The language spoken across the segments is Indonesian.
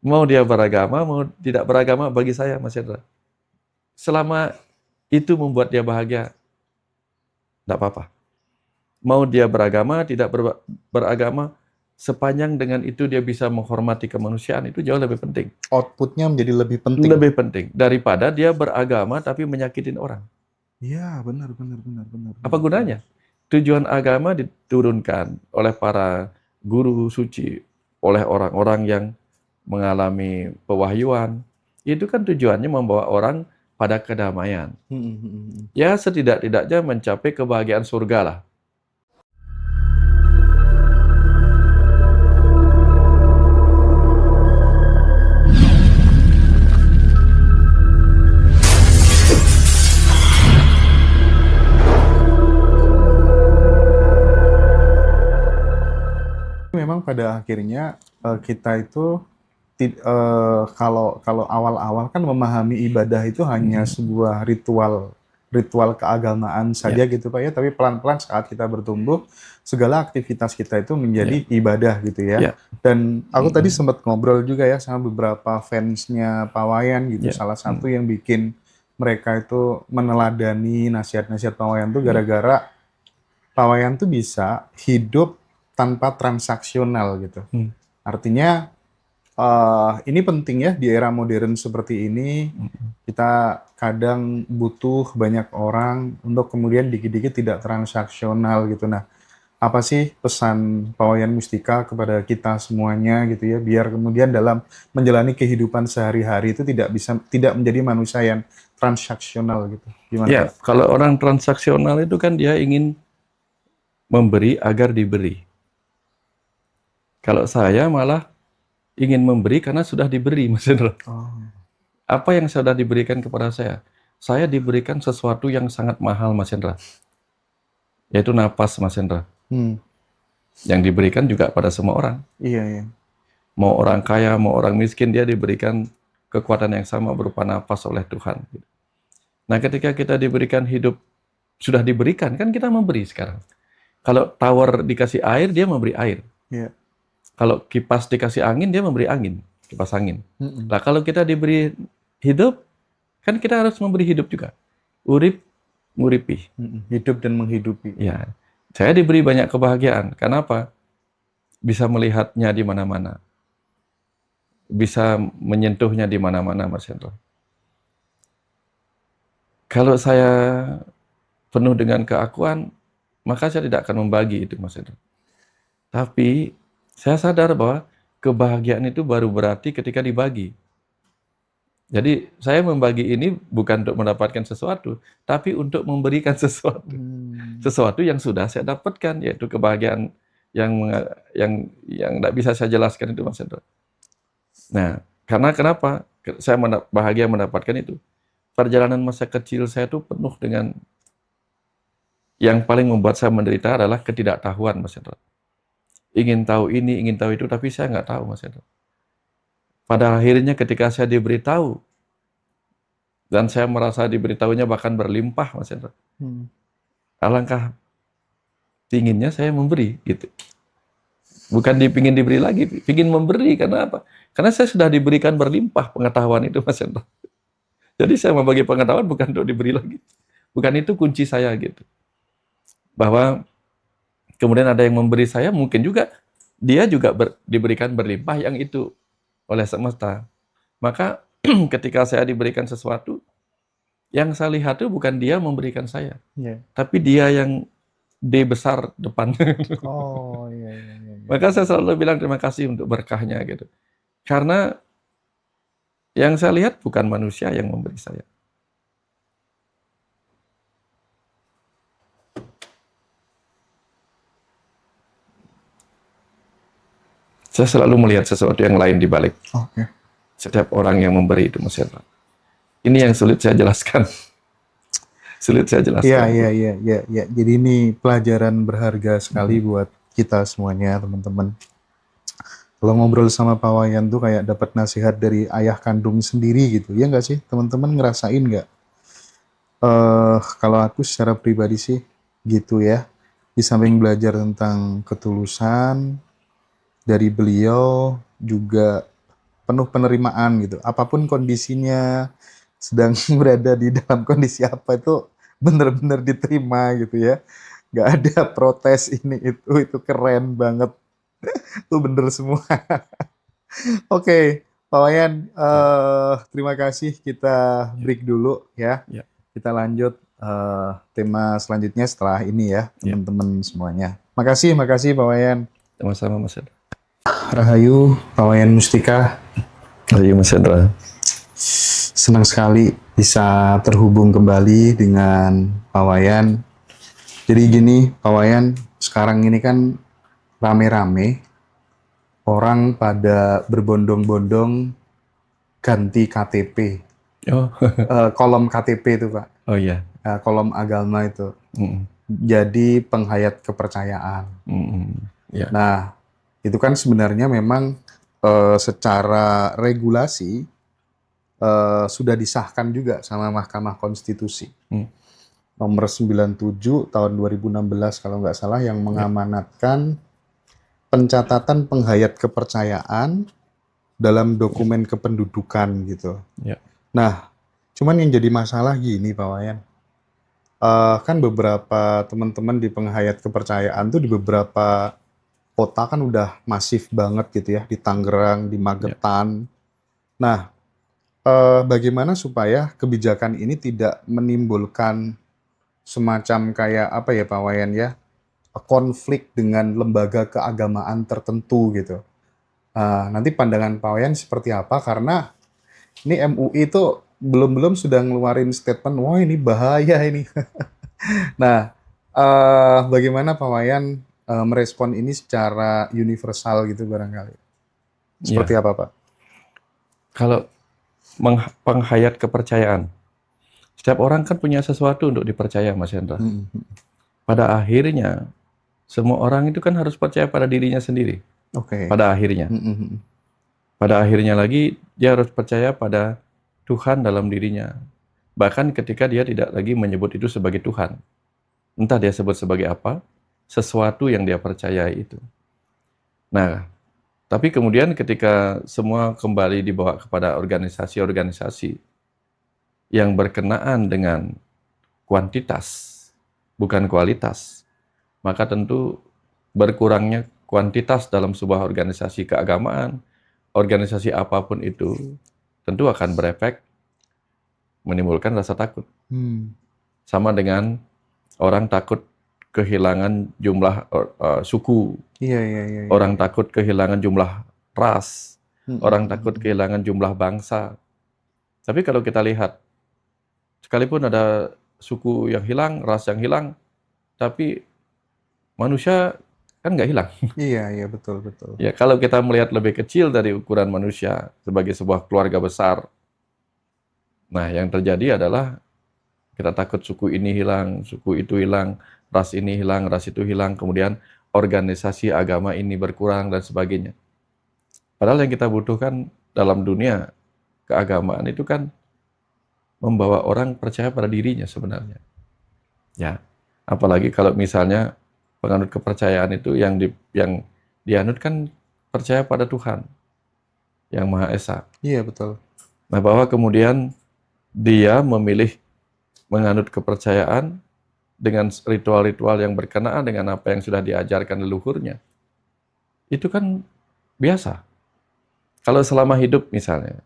Mau dia beragama, mau tidak beragama, bagi saya, Mas Hendra, selama itu membuat dia bahagia, tidak apa-apa. Mau dia beragama, tidak beragama, sepanjang dengan itu dia bisa menghormati kemanusiaan, itu jauh lebih penting. Outputnya menjadi lebih penting. Lebih penting daripada dia beragama tapi menyakitin orang. Iya, benar. Apa gunanya? Tujuan agama diturunkan oleh para guru suci, oleh orang-orang yang mengalami pewahyuan. Itu kan tujuannya membawa orang pada kedamaian. Ya, setidak-tidaknya mencapai kebahagiaan surga lah. Memang pada akhirnya kita itu kalau awal-awal kan memahami ibadah itu hanya sebuah ritual keagamaan saja Ya, gitu Pak ya, tapi pelan-pelan saat kita bertumbuh segala aktivitas kita itu menjadi ya, ibadah gitu ya. ya, Dan aku tadi sempat ngobrol juga ya sama beberapa fansnya Pak Wayan gitu. ya, Salah satu yang bikin mereka itu meneladani nasihat-nasihat Pak Wayan tuh gara-gara Pak Wayan tuh bisa hidup tanpa transaksional gitu. Artinya ini penting ya di era modern seperti ini, kita kadang butuh banyak orang untuk kemudian dikit-dikit tidak transaksional gitu. Nah, apa sih pesan Pak Wayan Mustika kepada kita semuanya gitu ya, biar kemudian dalam menjalani kehidupan sehari-hari itu tidak menjadi manusia yang transaksional gitu. Gimana ya. Pak? Kalau orang transaksional itu kan dia ingin memberi agar diberi. Kalau saya malah ingin memberi karena sudah diberi, Mas Hendra. Oh, Apa yang sudah diberikan kepada saya? Saya diberikan sesuatu yang sangat mahal, Mas Hendra. Yaitu napas, Mas Hendra. Yang diberikan juga pada semua orang. iya. Mau orang kaya, mau orang miskin, dia diberikan kekuatan yang sama berupa napas oleh Tuhan. Nah, ketika kita diberikan hidup, sudah diberikan, kan kita memberi sekarang. Kalau tower dikasih air, dia memberi air. Iya. Kalau kipas dikasih angin, dia memberi angin, kipas angin. Nah, kalau kita diberi hidup, kan kita harus memberi hidup juga. Urip, nguripi. Hidup dan menghidupi. Ya, saya diberi banyak kebahagiaan. Kenapa? Bisa melihatnya di mana-mana. Bisa menyentuhnya di mana-mana, Mas Hendro. Kalau saya penuh dengan keakuan, maka saya tidak akan membagi itu, Mas Hendro. Tapi saya sadar bahwa kebahagiaan itu baru berarti ketika dibagi. Jadi saya membagi ini bukan untuk mendapatkan sesuatu, tapi untuk memberikan sesuatu. Sesuatu yang sudah saya dapatkan, yaitu kebahagiaan yang yang tidak bisa saya jelaskan itu, Mas Hendro. Nah, karena kenapa saya bahagia mendapatkan itu? Perjalanan masa kecil saya itu penuh dengan yang paling membuat saya menderita adalah ketidaktahuan, Mas Hendro. Ingin tahu ini, ingin tahu itu, tapi saya nggak tahu, Mas Hendro. Pada akhirnya ketika saya diberitahu, dan saya merasa diberitahunya bahkan berlimpah, Mas Hendro. Alangkah inginnya saya memberi, gitu. Bukan dipingin diberi lagi, pingin memberi. Karena apa? Karena saya sudah diberikan berlimpah pengetahuan itu, Mas Hendro. Jadi saya membagi pengetahuan bukan untuk diberi lagi. Bukan itu kunci saya, gitu. Bahwa kemudian ada yang memberi saya, mungkin juga dia juga diberikan berlimpah yang itu oleh semesta. Maka ketika saya diberikan sesuatu, yang saya lihat itu bukan dia memberikan saya, tapi dia yang D besar depannya. Oh, iya. Maka saya selalu bilang terima kasih untuk berkahnya gitu. Karena yang saya lihat bukan manusia yang memberi saya. Saya selalu melihat sesuatu yang lain di balik setiap orang yang memberi itu, Mas Hendra. Ini yang sulit saya jelaskan. Sulit saya jelaskan. Iya. Jadi ini pelajaran berharga sekali buat kita semuanya, teman-teman. Kalau ngobrol sama Pak Wayan tuh kayak dapat nasihat dari ayah kandung sendiri gitu. Ya nggak sih? Teman-teman ngerasain nggak? Kalau aku secara pribadi sih gitu ya. Di samping belajar tentang ketulusan dari beliau, juga penuh penerimaan gitu. Apapun kondisinya, sedang berada di dalam kondisi apa itu benar-benar diterima gitu ya. Nggak ada protes ini itu keren banget. Itu bener semua. Oke, Pak Wayan, Ya, terima kasih. Kita ya, break dulu ya. ya, Kita lanjut tema selanjutnya setelah ini ya, ya. teman-teman semuanya. Makasih Pak Wayan. Sama-sama Mas Hendra. Rahayu, Pak Wayan Mustika. Ayo Mas Hendra. Senang sekali bisa terhubung kembali dengan Pak Wayan. Jadi gini, Pak Wayan, sekarang ini kan rame-rame orang pada berbondong-bondong ganti KTP. Oh, Kolom KTP itu, Pak. oh iya. Kolom agama itu. Mm, Jadi penghayat kepercayaan. ya, Nah, itu kan sebenarnya memang secara regulasi sudah disahkan juga sama Mahkamah Konstitusi. mm, Nomor 97 tahun 2016 kalau nggak salah yang ya, mengamanatkan pencatatan penghayat kepercayaan dalam ya, dokumen kependudukan gitu. ya, Nah, cuman yang jadi masalah gini Pak Wayan, kan beberapa teman-teman di penghayat kepercayaan tuh di beberapa kota kan udah masif banget gitu ya, di Tangerang, di ya, Magetan. Nah, bagaimana supaya kebijakan ini tidak menimbulkan semacam kayak apa ya Pak Wayan ya, konflik dengan lembaga keagamaan tertentu gitu. Nanti pandangan Pak Wayan seperti apa? Karena ini MUI itu belum-belum sudah ngeluarin statement, wah ini bahaya ini. Nah, bagaimana Pak Wayan merespon ini secara universal gitu barangkali? Seperti ya. apa Pak? Kalau penghayat kepercayaan, setiap orang kan punya sesuatu untuk dipercaya, Mas Hendra. Hmm. Pada akhirnya, semua orang itu kan harus percaya pada dirinya sendiri. Oke. Pada akhirnya. Hmm. Pada akhirnya lagi, dia harus percaya pada Tuhan dalam dirinya. Bahkan ketika dia tidak lagi menyebut itu sebagai Tuhan. Entah dia sebut sebagai apa, sesuatu yang dia percayai itu. Nah, tapi kemudian ketika semua kembali dibawa kepada organisasi-organisasi yang berkenaan dengan kuantitas, bukan kualitas, maka tentu berkurangnya kuantitas dalam sebuah organisasi keagamaan, organisasi apapun itu, tentu akan berefek menimbulkan rasa takut. Hmm. Sama dengan orang takut kehilangan jumlah suku, Iya, iya, iya, iya. orang takut kehilangan jumlah ras, orang takut Hmm. kehilangan jumlah bangsa. Tapi kalau kita lihat, sekalipun ada suku yang hilang, ras yang hilang, tapi manusia kan nggak hilang. Iya, iya, betul, betul. Ya, kalau kita melihat lebih kecil dari ukuran manusia sebagai sebuah keluarga besar, nah yang terjadi adalah kita takut suku ini hilang, suku itu hilang, ras ini hilang, ras itu hilang, kemudian organisasi agama ini berkurang dan sebagainya. Padahal yang kita butuhkan dalam dunia keagamaan itu kan membawa orang percaya pada dirinya sebenarnya. Ya, apalagi kalau misalnya penganut kepercayaan itu yang dianut kan percaya pada Tuhan yang Maha Esa. Iya, betul. Nah, bahwa kemudian dia memilih menganut kepercayaan dengan ritual-ritual yang berkenaan dengan apa yang sudah diajarkan leluhurnya. Itu kan biasa. Kalau selama hidup misalnya,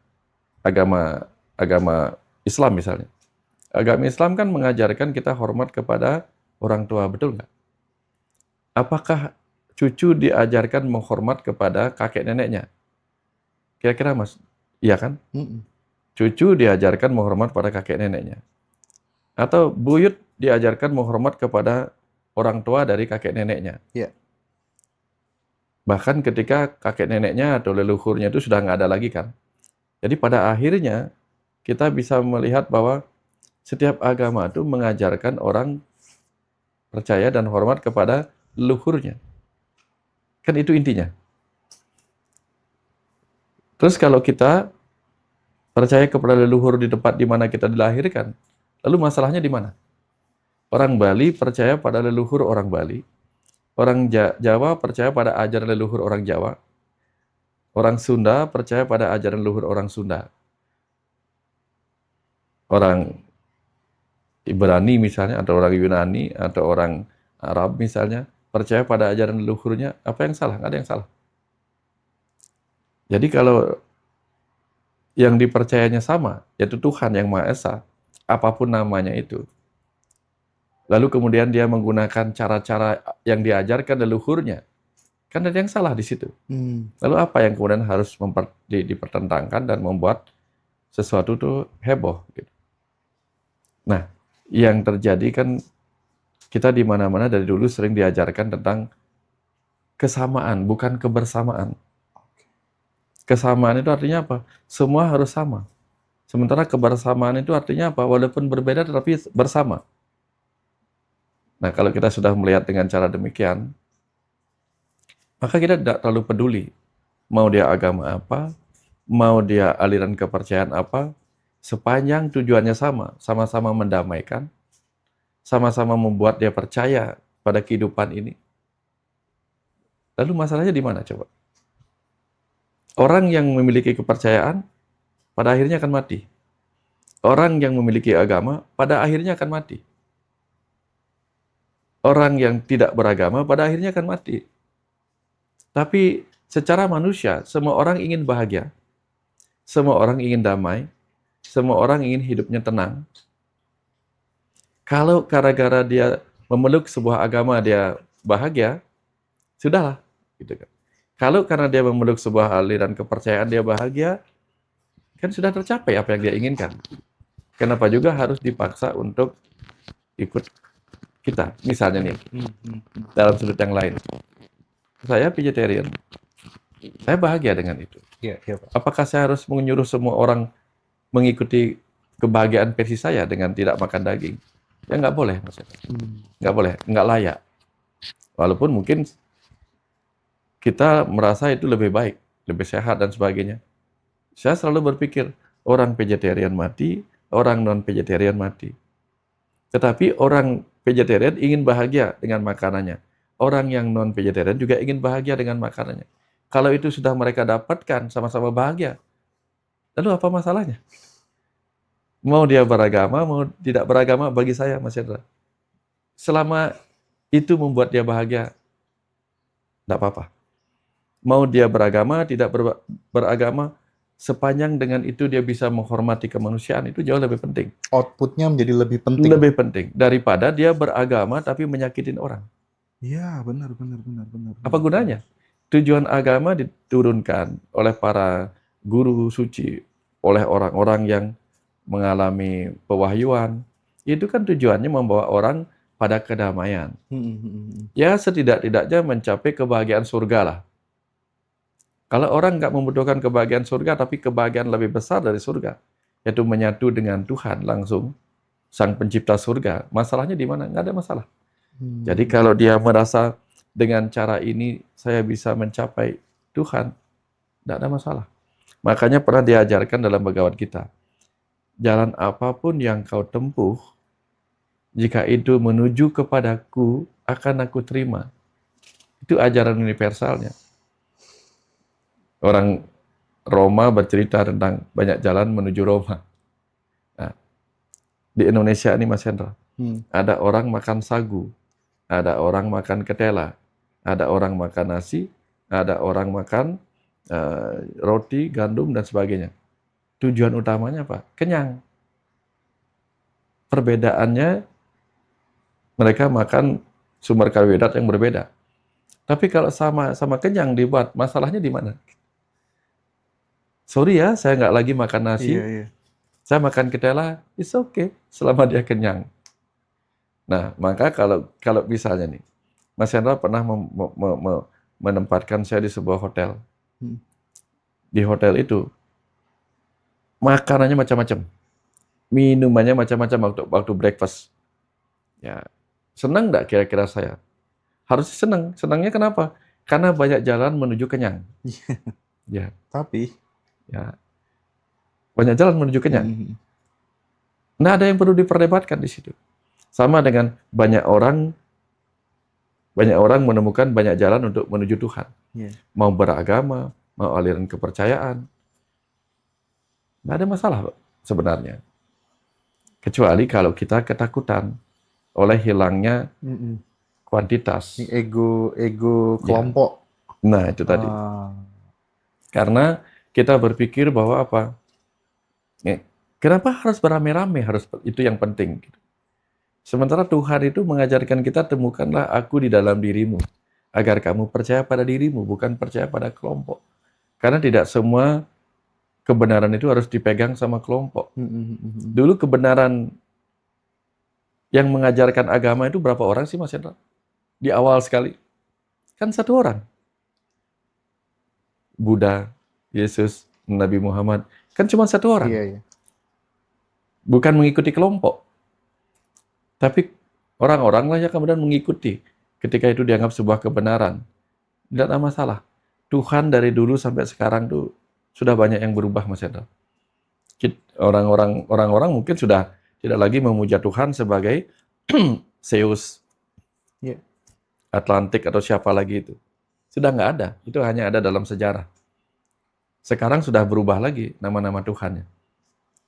agama agama Islam misalnya. Agama Islam kan mengajarkan kita hormat kepada orang tua, betul nggak? Apakah cucu diajarkan menghormat kepada kakek neneknya? Kira-kira Mas, iya kan? Hmm. Cucu diajarkan menghormat pada kakek neneknya. Atau buyut diajarkan menghormat kepada orang tua dari kakek neneknya. Iya. Bahkan ketika kakek neneknya atau leluhurnya itu sudah nggak ada lagi kan. Jadi pada akhirnya kita bisa melihat bahwa setiap agama itu mengajarkan orang percaya dan hormat kepada leluhurnya. Kan itu intinya. Terus kalau kita percaya kepada leluhur di tempat di mana kita dilahirkan, lalu masalahnya di mana? Orang Bali percaya pada leluhur orang Bali, orang Jawa percaya pada ajaran leluhur orang Jawa. Orang Sunda percaya pada ajaran luhur orang Sunda. Orang Ibrani misalnya, atau orang Yunani, atau orang Arab misalnya, percaya pada ajaran leluhurnya. Apa yang salah? Nggak ada yang salah. Jadi kalau yang dipercayanya sama, yaitu Tuhan yang Maha Esa, apapun namanya itu, lalu kemudian dia menggunakan cara-cara yang diajarkan leluhurnya, kan ada yang salah di situ. Lalu apa yang kemudian harus dipertentangkan dan membuat sesuatu itu heboh? Gitu. Nah, yang terjadi kan kita di mana-mana dari dulu sering diajarkan tentang kesamaan, bukan kebersamaan. Kesamaan itu artinya apa? Semua harus sama. Sementara kebersamaan itu artinya apa? Walaupun berbeda tetapi bersama. Nah, kalau kita sudah melihat dengan cara demikian, maka kita tidak terlalu peduli mau dia agama apa, mau dia aliran kepercayaan apa, sepanjang tujuannya sama, sama-sama mendamaikan, sama-sama membuat dia percaya pada kehidupan ini. Lalu masalahnya di mana coba? Orang yang memiliki kepercayaan pada akhirnya akan mati. Orang yang memiliki agama pada akhirnya akan mati. Orang yang tidak beragama pada akhirnya akan mati. Tapi secara manusia, semua orang ingin bahagia. Semua orang ingin damai. Semua orang ingin hidupnya tenang. Kalau gara-gara dia memeluk sebuah agama dia bahagia, sudahlah. Gitu kan. Kalau karena dia memeluk sebuah aliran kepercayaan dia bahagia, kan sudah tercapai apa yang dia inginkan. Kenapa juga harus dipaksa untuk ikut kita? Misalnya nih, dalam sudut yang lain. Saya vegetarian. Saya bahagia dengan itu. Iya, Pak. Apakah saya harus menyuruh semua orang mengikuti kebahagiaan versi saya dengan tidak makan daging? Ya nggak boleh, maksudnya. Nggak boleh, nggak layak. Walaupun mungkin kita merasa itu lebih baik, lebih sehat dan sebagainya. Saya selalu berpikir, orang vegetarian mati, orang non-vegetarian mati. Tetapi orang vegetarian ingin bahagia dengan makanannya. Orang yang non-vegetarian juga ingin bahagia dengan makanannya. Kalau itu sudah mereka dapatkan, sama-sama bahagia. Lalu apa masalahnya? Mau dia beragama, mau tidak beragama, bagi saya, Mas Hendra. Selama itu membuat dia bahagia, tidak apa-apa. Mau dia beragama, tidak beragama, sepanjang dengan itu dia bisa menghormati kemanusiaan, itu jauh lebih penting. Outputnya menjadi lebih penting. Lebih penting daripada dia beragama tapi menyakitin orang. Iya, benar. Apa gunanya? Tujuan agama diturunkan oleh para guru suci, oleh orang-orang yang mengalami pewahyuan. Itu kan tujuannya membawa orang pada kedamaian. Ya setidak-tidaknya mencapai kebahagiaan surga lah. Kalau orang nggak membutuhkan kebahagiaan surga, tapi kebahagiaan lebih besar dari surga, yaitu menyatu dengan Tuhan langsung, Sang Pencipta surga, masalahnya di mana? Nggak ada masalah. Jadi kalau dia merasa dengan cara ini saya bisa mencapai Tuhan, tidak ada masalah. Makanya pernah diajarkan dalam Bhagavad Gita, jalan apapun yang kau tempuh, jika itu menuju kepadaku, akan aku terima. Itu ajaran universalnya. Orang Roma bercerita tentang banyak jalan menuju Roma. Nah, di Indonesia ini Mas Hendra, ada orang makan sagu, ada orang makan ketela, ada orang makan nasi, ada orang makan roti, gandum, dan sebagainya. Tujuan utamanya apa? Kenyang. Perbedaannya, mereka makan sumber karbohidrat yang berbeda. Tapi kalau sama kenyang dibuat, masalahnya di mana? Sorry ya, saya nggak lagi makan nasi. Iya. Saya makan ketela, it's okay, selama dia kenyang. Nah, maka kalau misalnya nih, Mas Hendra pernah menempatkan saya di sebuah hotel. Di hotel itu, makanannya macam-macam. Minumannya macam-macam waktu breakfast. Ya, senang nggak kira-kira saya? Harusnya senang. Senangnya kenapa? Karena banyak jalan menuju kenyang. Ya. Tapi Ya, banyak jalan menuju kenyang. Nah, ada yang perlu diperdebatkan di situ. Sama dengan banyak orang menemukan banyak jalan untuk menuju Tuhan. Mau beragama, mau aliran kepercayaan. Nggak ada masalah Pak, sebenarnya. Kecuali kalau kita ketakutan oleh hilangnya Mm-mm. kuantitas. Ini ego Ya, kelompok. nah itu tadi. Ah, Karena kita berpikir bahwa apa? Kenapa harus beramai-ramai? Harus itu yang penting. Gitu. Sementara Tuhan itu mengajarkan kita temukanlah aku di dalam dirimu, agar kamu percaya pada dirimu, bukan percaya pada kelompok. Karena tidak semua kebenaran itu harus dipegang sama kelompok. Dulu kebenaran yang mengajarkan agama itu berapa orang sih Mas Hendra? Di awal sekali. Kan satu orang. Buddha, Yesus, Nabi Muhammad. Kan cuma satu orang. Iya, iya. Bukan mengikuti kelompok. Tapi orang-orang lah yang kemudian mengikuti. Ketika itu dianggap sebuah kebenaran. Tidak ada masalah. Tuhan dari dulu sampai sekarang tuh sudah banyak yang berubah Mas Hendra. Orang-orang mungkin sudah tidak lagi memuja Tuhan sebagai Zeus, Iya. Atlantik atau siapa lagi itu. Sudah nggak ada. Itu hanya ada dalam sejarah. Sekarang sudah berubah lagi nama-nama Tuhannya.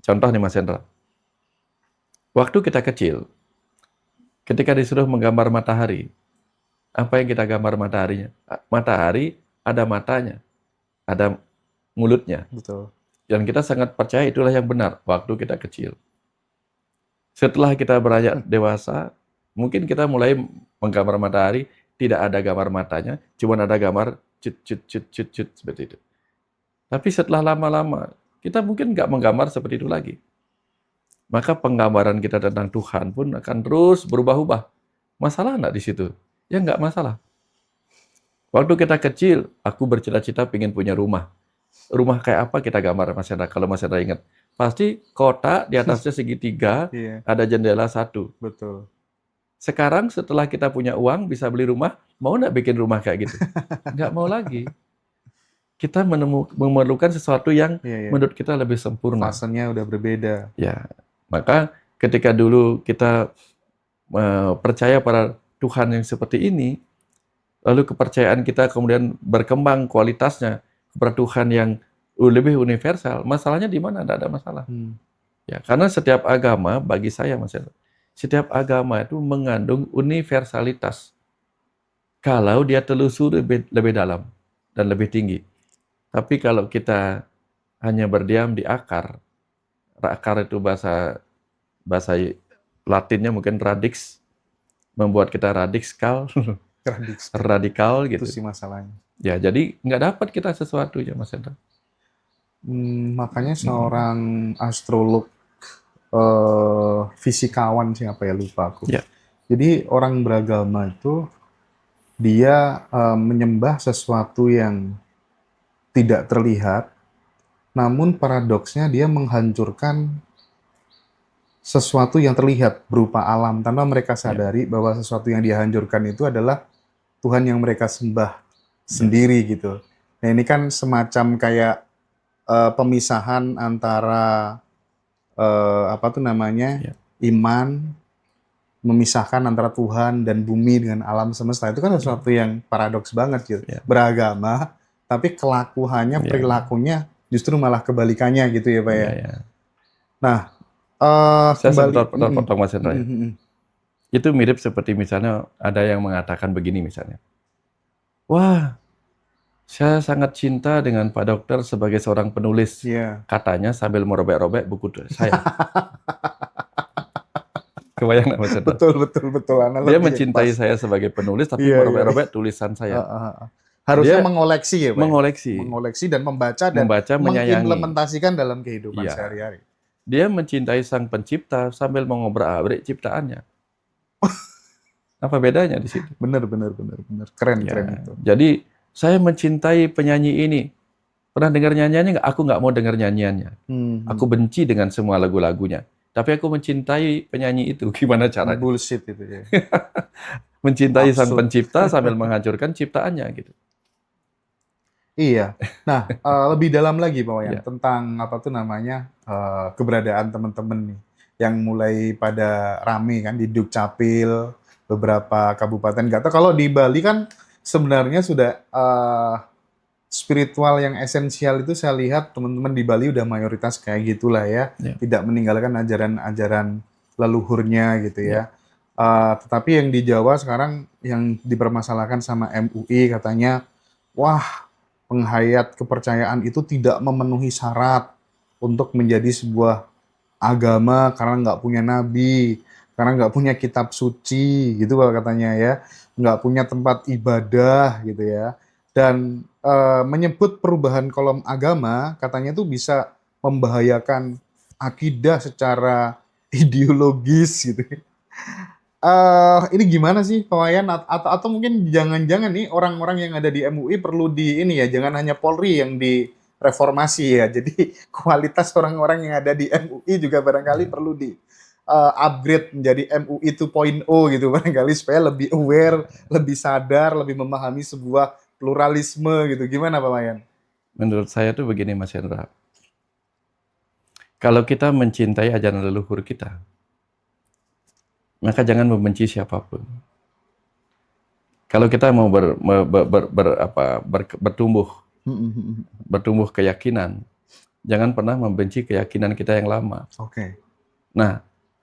Contoh nih Mas Hendra. Waktu kita kecil, ketika disuruh menggambar matahari, apa yang kita gambar mataharinya? Matahari ada matanya, ada mulutnya. Betul. Dan kita sangat percaya itulah yang benar waktu kita kecil. Setelah kita beranjak dewasa, mungkin kita mulai menggambar matahari, tidak ada gambar matanya, cuma ada gambar cut cut cut cut cut seperti itu. Tapi setelah lama-lama, kita mungkin nggak menggambar seperti itu lagi. Maka penggambaran kita tentang Tuhan pun akan terus berubah-ubah. Masalah nggak di situ? Ya nggak masalah. Waktu kita kecil, aku bercita-cita pengen punya rumah. Rumah kayak apa kita gambar Mas Hendra, kalau Mas Hendra ingat. Pasti kotak, di atasnya segitiga, Iya, ada jendela satu. betul. Sekarang setelah kita punya uang, bisa beli rumah, mau nggak bikin rumah kayak gitu? Nggak mau lagi. Kita memerlukan sesuatu yang Iya, iya. menurut kita lebih sempurna. Fasenya udah berbeda. Ya, maka ketika dulu kita percaya pada Tuhan yang seperti ini, lalu kepercayaan kita kemudian berkembang kualitasnya kepada Tuhan yang lebih universal, masalahnya di mana? Tidak ada masalah. Ya, karena setiap agama bagi saya Mas Hendra, setiap agama itu mengandung universalitas. Kalau dia telusuri lebih dalam dan lebih tinggi. Tapi kalau kita hanya berdiam di akar itu bahasa Latinnya mungkin radix, membuat kita radikal, radikal gitu. Itu sih masalahnya. Ya, jadi nggak dapat kita sesuatu ya Mas Hendra. Makanya seorang astrolog, fisikawan siapa ya lupa aku. Ya. Jadi orang beragama itu dia menyembah sesuatu yang tidak terlihat, namun paradoksnya dia menghancurkan sesuatu yang terlihat berupa alam tanpa mereka sadari bahwa sesuatu yang dia hancurkan itu adalah Tuhan yang mereka sembah sendiri gitu. Nah ini kan semacam kayak pemisahan antara apa tuh namanya iman, memisahkan antara Tuhan dan bumi dengan alam semesta. Itu kan sesuatu yang paradoks banget gitu. Beragama tapi kelakuannya, perilakunya justru malah kebalikannya gitu ya Pak ya. Nah, saya kembali potong Mas Hendra ya. Itu mirip seperti misalnya ada yang mengatakan begini misalnya. Wah, saya sangat cinta dengan Pak Dokter sebagai seorang penulis. Katanya sambil merobek-robek buku saya. Kebayang nggak Mas Hendra? Betul. Dia mencintai saya sebagai penulis tapi merobek-robek tulisan saya. Harusnya dia mengoleksi ya Pak? Mengoleksi dan membaca dan menyayangi, mengimplementasikan dalam kehidupan sehari-hari. Dia mencintai sang pencipta sambil mengobrak-abrik ciptaannya. Apa bedanya di situ? Benar. Keren itu. Jadi saya mencintai penyanyi ini. Pernah dengar nyanyiannya nggak? Aku nggak mau dengar nyanyiannya. Aku benci dengan semua lagu-lagunya. Tapi aku mencintai penyanyi itu. Gimana caranya? Bullshit itu ya. Mencintai sang pencipta sambil menghancurkan ciptaannya gitu. Iya. Nah, lebih dalam lagi Pak Wayan tentang apa tuh namanya keberadaan teman-teman nih yang mulai pada rame kan di Dukcapil, beberapa kabupaten. Nggak tahu kalau di Bali kan sebenarnya sudah spiritual yang esensial itu saya lihat teman-teman di Bali udah mayoritas kayak gitulah ya, Ya, tidak meninggalkan ajaran-ajaran leluhurnya gitu ya. ya. Tetapi yang di Jawa sekarang yang dipermasalahkan sama MUI katanya, wah, penghayat kepercayaan itu tidak memenuhi syarat untuk menjadi sebuah agama karena nggak punya nabi, karena nggak punya kitab suci, gitu kalau katanya ya, nggak punya tempat ibadah gitu ya, dan menyebut perubahan kolom agama katanya itu bisa membahayakan akidah secara ideologis gitu. Ini gimana sih Pak Wayan? Atau mungkin jangan-jangan nih orang-orang yang ada di MUI perlu di ini ya, jangan hanya Polri yang direformasi ya. Jadi kualitas orang-orang yang ada di MUI juga barangkali perlu di upgrade menjadi MUI 2.0 gitu barangkali supaya lebih aware, lebih sadar, lebih memahami sebuah pluralisme gitu. Gimana Pak Wayan? Menurut saya tuh begini Mas Hendra. Kalau kita mencintai ajaran leluhur kita, maka jangan membenci siapapun. Kalau kita mau bertumbuh keyakinan, jangan pernah membenci keyakinan kita yang lama. Oke. Nah,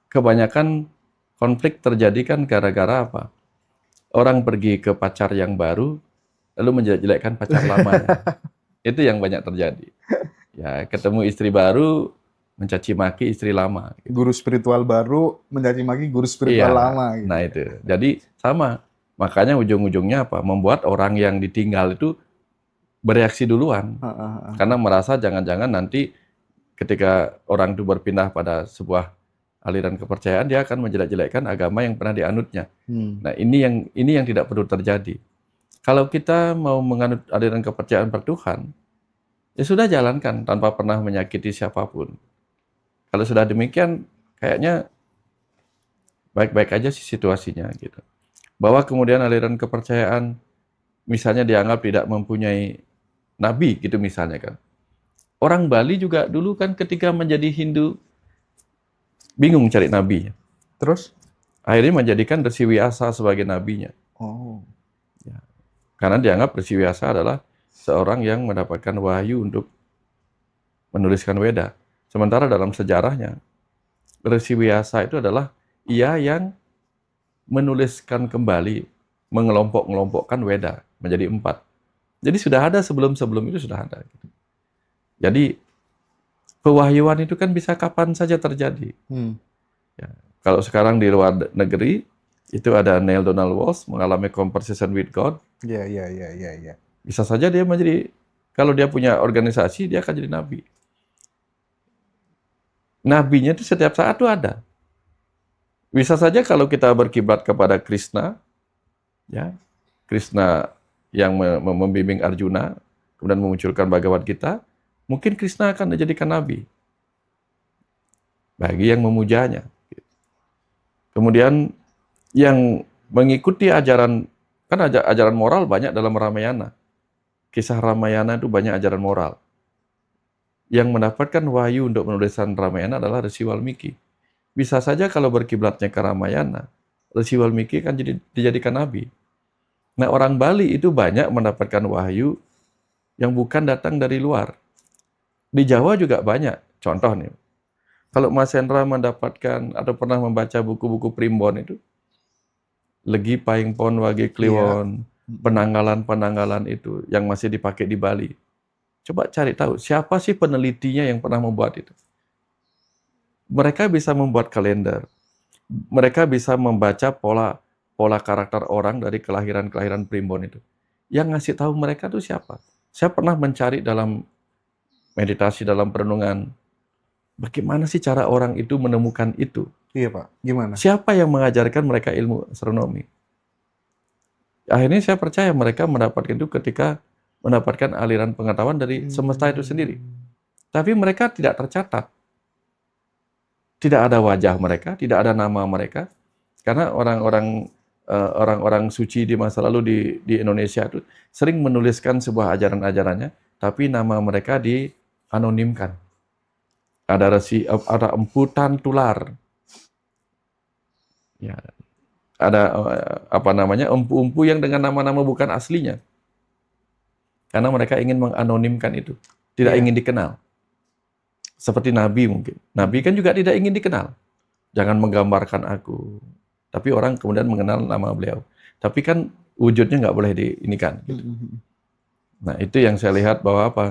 kebanyakan konflik terjadi kan gara-gara apa? Orang pergi ke pacar yang baru, lalu menjelek-jelekkan pacar lamanya. Itu yang banyak terjadi. Ya, ketemu istri baru, mencaci maki istri lama. Guru spiritual baru mencaci maki guru spiritual Iya, lama gitu. nah itu. Jadi sama. Makanya ujung-ujungnya apa? Membuat orang yang ditinggal itu bereaksi duluan. Karena merasa jangan-jangan nanti ketika orang itu berpindah pada sebuah aliran kepercayaan, dia akan menjelek-jelekkan agama yang pernah dianutnya. Nah, ini yang tidak perlu terjadi. Kalau kita mau menganut aliran kepercayaan bertuhan, ya sudah jalankan tanpa pernah menyakiti siapapun. Kalau sudah demikian, kayaknya baik-baik aja sih situasinya gitu. Bahwa kemudian aliran kepercayaan misalnya dianggap tidak mempunyai nabi gitu misalnya kan. Orang Bali juga dulu kan ketika menjadi Hindu bingung cari nabi. Terus? Akhirnya menjadikan Resi Wyasa sebagai nabinya. Oh. Ya. Karena dianggap Resi Wyasa adalah seorang yang mendapatkan wahyu untuk menuliskan Weda. Sementara dalam sejarahnya, Resi Wyasa itu adalah ia yang menuliskan kembali, mengelompok-ngelompokkan Weda menjadi 4. Jadi sudah ada sebelum-sebelum itu sudah ada. Jadi pewahyuan itu kan bisa kapan saja terjadi. Ya. Kalau sekarang di luar negeri, itu ada Neil Donald Walsh mengalami conversation with God. Ya. Bisa saja dia menjadi, kalau dia punya organisasi, dia akan jadi nabi. Nabinya itu setiap saat itu ada. Bisa saja kalau kita berkiblat kepada Krishna, ya, Krishna yang membimbing Arjuna, kemudian memunculkan Bhagavad Gita, mungkin Krishna akan dijadikan nabi bagi yang memujanya. Kemudian yang mengikuti ajaran, kan ajaran moral banyak dalam Ramayana. Kisah Ramayana itu banyak ajaran moral. Yang mendapatkan wahyu untuk menuliskan Ramayana adalah Resi Walmiki. Bisa saja kalau berkiblatnya ke Ramayana, Resi Walmiki kan dijadikan nabi. Nah, orang Bali itu banyak mendapatkan wahyu yang bukan datang dari luar. Di Jawa juga banyak. Contoh nih, kalau Mas Hendra mendapatkan atau pernah membaca buku-buku primbon itu, Legi Paing Pon Wage Kliwon, penanggalan-penanggalan itu yang masih dipakai di Bali. Coba cari tahu, siapa sih penelitinya yang pernah membuat itu? Mereka bisa membuat kalender. Mereka bisa membaca pola karakter orang dari kelahiran-kelahiran primbon itu. Yang ngasih tahu mereka itu siapa? Saya pernah mencari dalam meditasi, dalam perenungan, bagaimana sih cara orang itu menemukan itu? Iya Pak, gimana? Siapa yang mengajarkan mereka ilmu astronomi? Akhirnya saya percaya mereka mendapatkan itu ketika mendapatkan aliran pengetahuan dari semesta itu sendiri. Tapi mereka tidak tercatat. Tidak ada wajah mereka, tidak ada nama mereka. Karena orang-orang suci di masa lalu di Indonesia itu sering menuliskan sebuah ajaran-ajarannya, tapi nama mereka dianonimkan. Ada emputan tular. Ya, ada empu-empu yang dengan nama-nama bukan aslinya. Karena mereka ingin menganonimkan itu, tidak Iya. ingin dikenal. Seperti Nabi mungkin. Nabi kan juga tidak ingin dikenal. Jangan menggambarkan aku. Tapi orang kemudian mengenal nama beliau. Tapi kan wujudnya nggak boleh diinikan. Gitu. Nah itu yang saya lihat bahwa apa?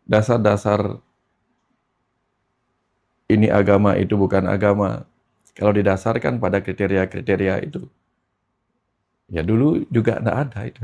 Dasar-dasar ini agama, itu bukan agama. Kalau didasarkan pada kriteria-kriteria itu, ya dulu juga nggak ada itu.